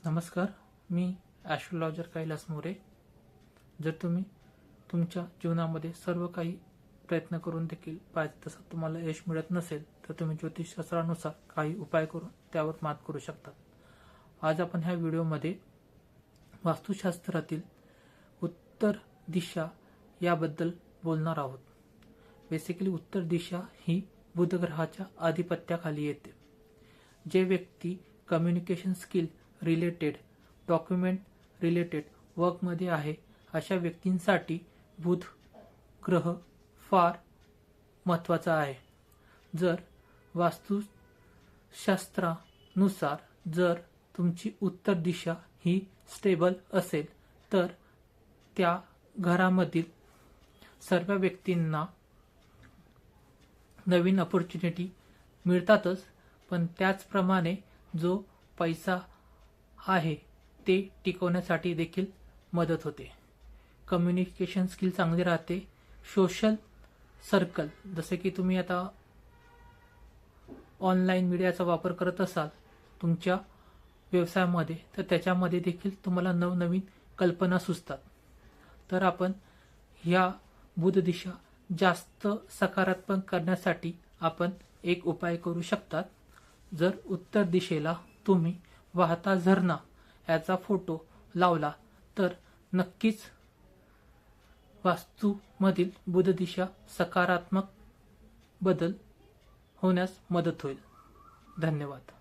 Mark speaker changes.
Speaker 1: नमस्कार, मी ॲस्ट्रोलॉजर कैलास मोरे. जर तुम्ही तुमच्या जीवनामध्ये सर्व काही प्रयत्न करून देखील पाहिजे तसं तुम्हाला यश मिळत नसेल तर तुम्ही ज्योतिषशास्त्रानुसार काही उपाय करून त्यावर मात करू शकता. आज आपण ह्या व्हिडिओमध्ये वास्तुशास्त्रातील उत्तर दिशा याबद्दल बोलणार आहोत. बेसिकली उत्तर दिशा ही बुध ग्रहाच्या आधिपत्याखाली येते. जे व्यक्ती communication skill related, document related वर्कमध्ये आहे अशा व्यक्तींसाठी बुध ग्रह फार महत्त्वाचा आहे. जर वास्तुशास्त्रानुसार जर तुमची उत्तर दिशा ही स्टेबल असेल तर त्या घरामधील सर्व व्यक्तींना नवीन अपॉर्च्युनिटी मिळतातच, पण त्याचप्रमाणे जो पैसा आहे ते टिकवण्यासाठी देखील मदत होते. कम्युनिकेशन स्किल चांगली राहते. सोशल सर्कल, जसे की तुम्ही आता ऑनलाईन मीडियाचा वापर करत असाल तुमच्या व्यवसायामध्ये, तर त्याच्यामध्ये देखील तुम्हाला नवनवीन कल्पना सुचतात. तर आपण ह्या बुध दिशा जास्त सकारात्मक करण्यासाठी आपण एक उपाय करू शकतात. जर उत्तर दिशेला तुम्ही वाहता झरणा याचा फोटो लावला तर नक्कीच वास्तूमधील बुध दिशा सकारात्मक बदल होण्यास मदत होईल. धन्यवाद.